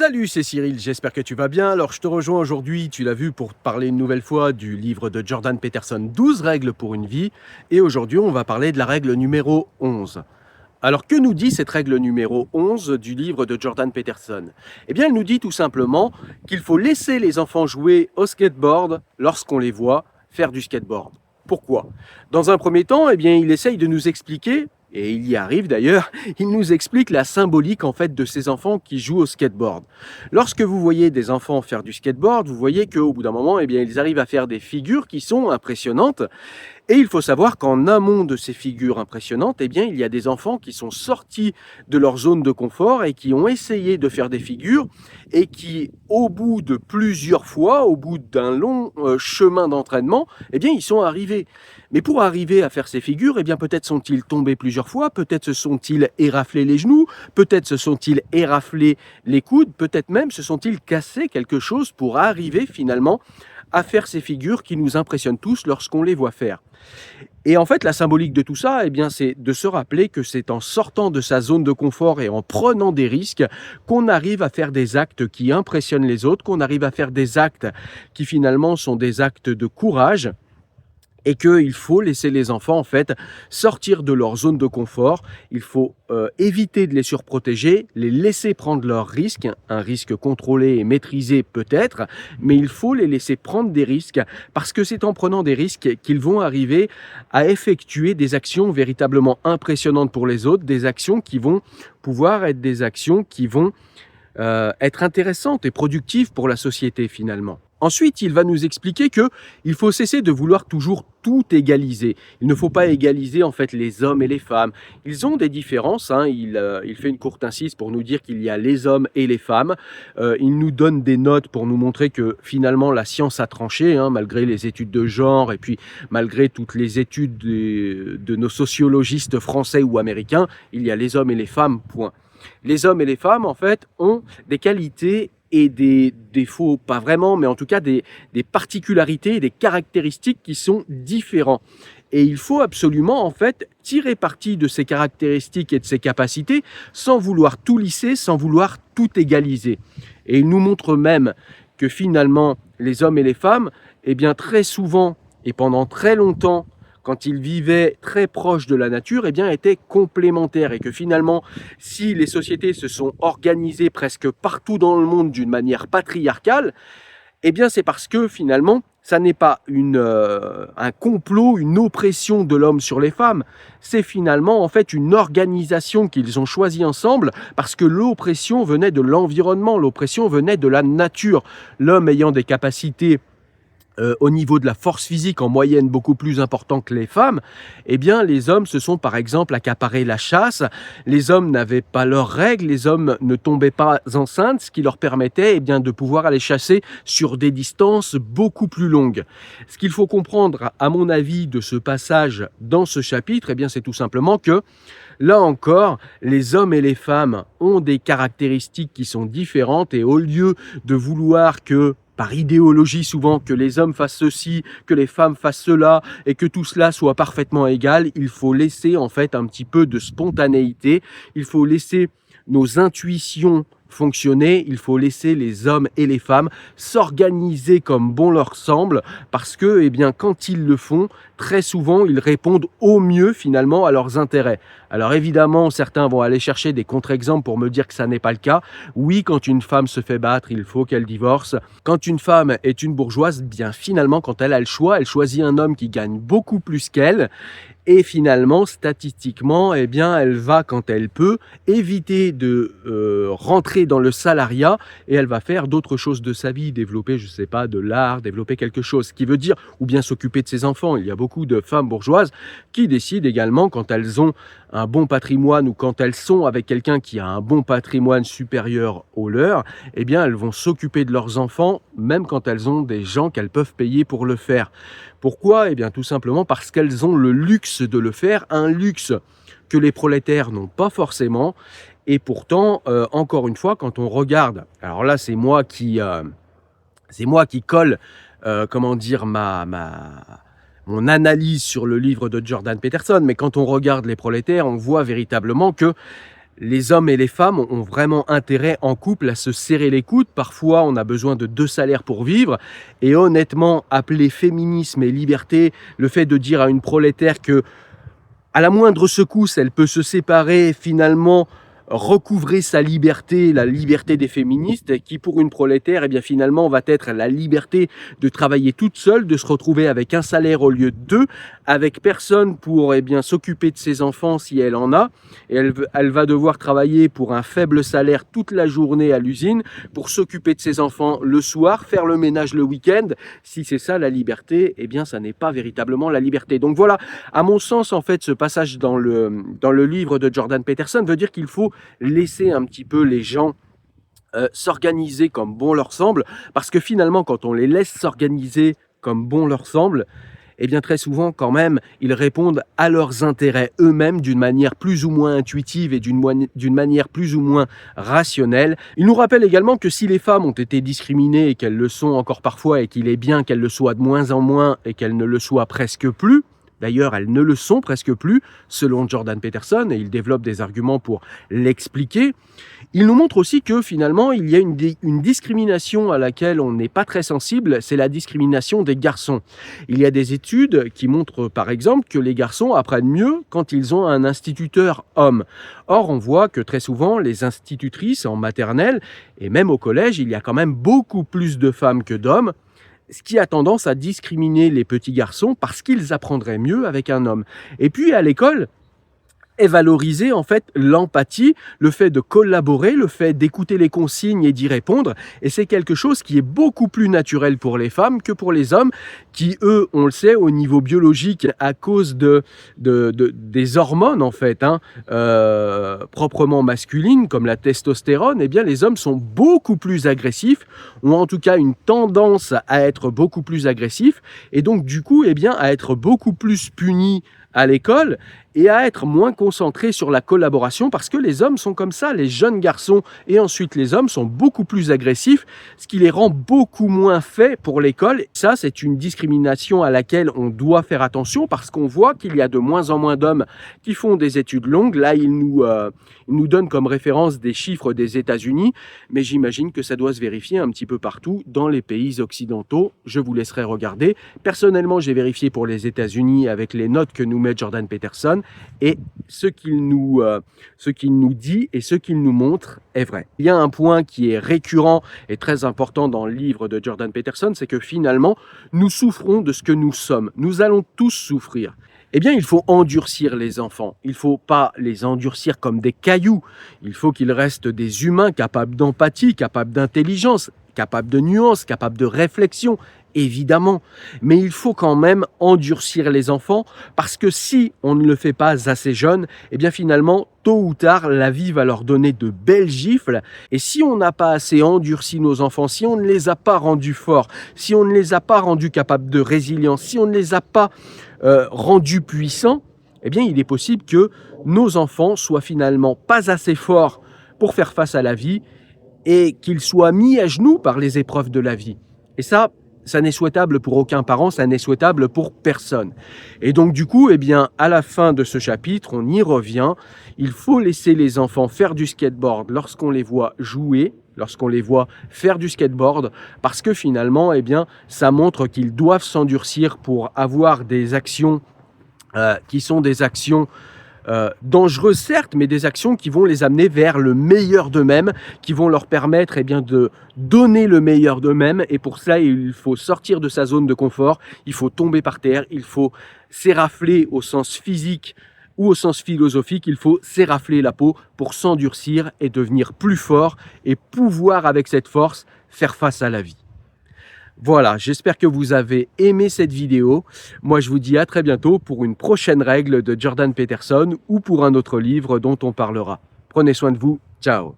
Salut, c'est Cyril, j'espère que tu vas bien. Alors je te rejoins aujourd'hui, tu l'as vu, pour te parler une nouvelle fois du livre de Jordan Peterson, 12 règles pour une vie. Et aujourd'hui, on va parler de la règle numéro 11. Alors que nous dit cette règle numéro 11 du livre de Jordan Peterson? Eh bien, elle nous dit tout simplement qu'il faut laisser les enfants jouer au skateboard lorsqu'on les voit faire du skateboard. Pourquoi? Dans un premier temps, eh bien, il essaye de nous expliquer, et il y arrive d'ailleurs, il nous explique la symbolique en fait de ces enfants qui jouent au skateboard. Lorsque vous voyez des enfants faire du skateboard, vous voyez qu'au bout d'un moment, eh bien, ils arrivent à faire des figures qui sont impressionnantes. Et il faut savoir qu'en amont de ces figures impressionnantes, eh bien, il y a des enfants qui sont sortis de leur zone de confort et qui ont essayé de faire des figures et qui, au bout de plusieurs fois, au bout d'un long chemin d'entraînement, eh bien, ils sont arrivés. Mais pour arriver à faire ces figures, eh bien, peut-être sont-ils tombés plusieurs fois, peut-être se sont-ils éraflés les genoux, peut-être se sont-ils éraflés les coudes, peut-être même se sont-ils cassés quelque chose pour arriver finalement à faire ces figures qui nous impressionnent tous lorsqu'on les voit faire. Et en fait, la symbolique de tout ça, eh bien, c'est de se rappeler que c'est en sortant de sa zone de confort et en prenant des risques qu'on arrive à faire des actes qui impressionnent les autres, qu'on arrive à faire des actes qui finalement sont des actes de courage. Et qu'il faut laisser les enfants en fait sortir de leur zone de confort. Il faut éviter de les surprotéger, les laisser prendre leurs risques, un risque contrôlé et maîtrisé peut-être, mais il faut les laisser prendre des risques parce que c'est en prenant des risques qu'ils vont arriver à effectuer des actions véritablement impressionnantes pour les autres, des actions qui vont pouvoir être des actions qui vont être intéressantes et productives pour la société finalement. Ensuite, il va nous expliquer qu'il faut cesser de vouloir toujours tout égaliser. Il ne faut pas égaliser en fait les hommes et les femmes. Ils ont des différences. Il fait une courte incise pour nous dire qu'il y a les hommes et les femmes. Il nous donne des notes pour nous montrer que finalement la science a tranché, malgré les études de genre et puis malgré toutes les études de nos sociologistes français ou américains. Il y a les hommes et les femmes, point. Les hommes et les femmes, en fait, ont des qualités et des défauts, pas vraiment, mais en tout cas des particularités, des caractéristiques qui sont différents. Et il faut absolument, en fait, tirer parti de ces caractéristiques et de ces capacités sans vouloir tout lisser, sans vouloir tout égaliser. Et il nous montre même que finalement, les hommes et les femmes, eh bien, très souvent et pendant très longtemps, quand ils vivaient très proches de la nature, eh bien, étaient complémentaires et que finalement, si les sociétés se sont organisées presque partout dans le monde d'une manière patriarcale, eh bien, c'est parce que finalement, ça n'est pas un complot, une oppression de l'homme sur les femmes. C'est finalement en fait une organisation qu'ils ont choisie ensemble parce que l'oppression venait de l'environnement, l'oppression venait de la nature. L'homme ayant des capacités au niveau de la force physique en moyenne beaucoup plus important que les femmes, eh bien les hommes se sont par exemple accaparés la chasse, les hommes n'avaient pas leurs règles, les hommes ne tombaient pas enceintes, ce qui leur permettait eh bien, de pouvoir aller chasser sur des distances beaucoup plus longues. Ce qu'il faut comprendre, à mon avis, de ce passage dans ce chapitre, eh bien, c'est tout simplement que là encore, les hommes et les femmes ont des caractéristiques qui sont différentes et au lieu de vouloir que par idéologie souvent, que les hommes fassent ceci, que les femmes fassent cela, et que tout cela soit parfaitement égal, il faut laisser en fait un petit peu de spontanéité, il faut laisser nos intuitions fonctionner, il faut laisser les hommes et les femmes s'organiser comme bon leur semble, parce que eh bien, quand ils le font, très souvent, ils répondent au mieux finalement à leurs intérêts. Alors évidemment, certains vont aller chercher des contre-exemples pour me dire que ça n'est pas le cas. Oui, quand une femme se fait battre, il faut qu'elle divorce. Quand une femme est une bourgeoise, bien finalement, quand elle a le choix, elle choisit un homme qui gagne beaucoup plus qu'elle. Et finalement, statistiquement, eh bien, elle va, quand elle peut, éviter de rentrer dans le salariat et elle va faire d'autres choses de sa vie, développer, je ne sais pas, de l'art, développer quelque chose. Ce qui veut dire, ou bien s'occuper de ses enfants. Il y a beaucoup de femmes bourgeoises qui décident également, quand elles ont un bon patrimoine ou quand elles sont avec quelqu'un qui a un bon patrimoine supérieur au leur, eh bien, elles vont s'occuper de leurs enfants, même quand elles ont des gens qu'elles peuvent payer pour le faire. Pourquoi? Eh bien, tout simplement parce qu'elles ont le luxe de le faire, un luxe que les prolétaires n'ont pas forcément. Et pourtant, encore une fois, quand on regarde, alors là, c'est moi qui colle, mon analyse sur le livre de Jordan Peterson, mais quand on regarde les prolétaires, on voit véritablement que Les hommes et les femmes ont vraiment intérêt en couple à se serrer les coudes. Parfois, on a besoin de 2 salaires pour vivre. Et honnêtement, appeler féminisme et liberté, le fait de dire à une prolétaire que à la moindre secousse, elle peut se séparer, finalement recouvrer sa liberté, la liberté des féministes, qui pour une prolétaire, eh bien finalement va être la liberté de travailler toute seule, de se retrouver avec un salaire au lieu de 2, avec personne pour eh bien s'occuper de ses enfants si elle en a, et elle va devoir travailler pour un faible salaire toute la journée à l'usine, pour s'occuper de ses enfants le soir, faire le ménage le week-end. Si c'est ça la liberté, eh bien ça n'est pas véritablement la liberté. Donc voilà, à mon sens, en fait, ce passage dans le livre de Jordan Peterson veut dire qu'il faut laisser un petit peu les gens s'organiser comme bon leur semble, parce que finalement, quand on les laisse s'organiser comme bon leur semble, eh bien très souvent quand même, ils répondent à leurs intérêts eux-mêmes d'une manière plus ou moins intuitive et d'une manière plus ou moins rationnelle. Il nous rappelle également que si les femmes ont été discriminées et qu'elles le sont encore parfois et qu'il est bien qu'elles le soient de moins en moins et qu'elles ne le soient presque plus, d'ailleurs, elles ne le sont presque plus, selon Jordan Peterson, et il développe des arguments pour l'expliquer. Il nous montre aussi que finalement, il y a une discrimination à laquelle on n'est pas très sensible, c'est la discrimination des garçons. Il y a des études qui montrent par exemple que les garçons apprennent mieux quand ils ont un instituteur homme. Or, on voit que très souvent, les institutrices en maternelle, et même au collège, il y a quand même beaucoup plus de femmes que d'hommes, ce qui a tendance à discriminer les petits garçons parce qu'ils apprendraient mieux avec un homme. Et puis à l'école, est valoriser en fait l'empathie, le fait de collaborer, le fait d'écouter les consignes et d'y répondre. Et c'est quelque chose qui est beaucoup plus naturel pour les femmes que pour les hommes, qui eux, on le sait, au niveau biologique, à cause des hormones en fait, proprement masculines, comme la testostérone, eh bien les hommes sont beaucoup plus agressifs, ont en tout cas une tendance à être beaucoup plus agressifs, et donc du coup, eh bien, à être beaucoup plus punis à l'école et à être moins concentrés sur la collaboration parce que les hommes sont comme ça, les jeunes garçons et ensuite les hommes sont beaucoup plus agressifs, ce qui les rend beaucoup moins faits pour l'école. Ça, c'est une discrimination à laquelle on doit faire attention parce qu'on voit qu'il y a de moins en moins d'hommes qui font des études longues. Là, il nous donne comme référence des chiffres des États-Unis, mais j'imagine que ça doit se vérifier un petit peu partout dans les pays occidentaux. Je vous laisserai regarder. Personnellement, j'ai vérifié pour les États-Unis avec les notes que nous met Jordan Peterson, et ce qu'il nous dit et ce qu'il nous montre est vrai. Il y a un point qui est récurrent et très important dans le livre de Jordan Peterson, c'est que finalement, nous souffrons de ce que nous sommes. Nous allons tous souffrir. Eh bien, il faut endurcir les enfants. Il ne faut pas les endurcir comme des cailloux. Il faut qu'ils restent des humains capables d'empathie, capables d'intelligence, capables de nuance, capables de réflexion, évidemment. Mais il faut quand même endurcir les enfants parce que si on ne le fait pas assez jeune, eh bien finalement, tôt ou tard, la vie va leur donner de belles gifles. Et si on n'a pas assez endurci nos enfants, si on ne les a pas rendus forts, si on ne les a pas rendus capables de résilience, si on ne les a pas rendus puissants, eh bien il est possible que nos enfants soient finalement pas assez forts pour faire face à la vie et qu'ils soient mis à genoux par les épreuves de la vie. Et ça n'est souhaitable pour aucun parent, ça n'est souhaitable pour personne. Et donc du coup, eh bien, à la fin de ce chapitre, on y revient. Il faut laisser les enfants faire du skateboard lorsqu'on les voit jouer, lorsqu'on les voit faire du skateboard, parce que finalement, eh bien, ça montre qu'ils doivent s'endurcir pour avoir des actions qui sont des actions dangereuses certes, mais des actions qui vont les amener vers le meilleur d'eux-mêmes, qui vont leur permettre de donner le meilleur d'eux-mêmes. Et pour cela, il faut sortir de sa zone de confort, il faut tomber par terre, il faut s'érafler au sens physique ou au sens philosophique, il faut s'érafler la peau pour s'endurcir et devenir plus fort et pouvoir avec cette force faire face à la vie. Voilà, j'espère que vous avez aimé cette vidéo. Moi, je vous dis à très bientôt pour une prochaine règle de Jordan Peterson ou pour un autre livre dont on parlera. Prenez soin de vous. Ciao.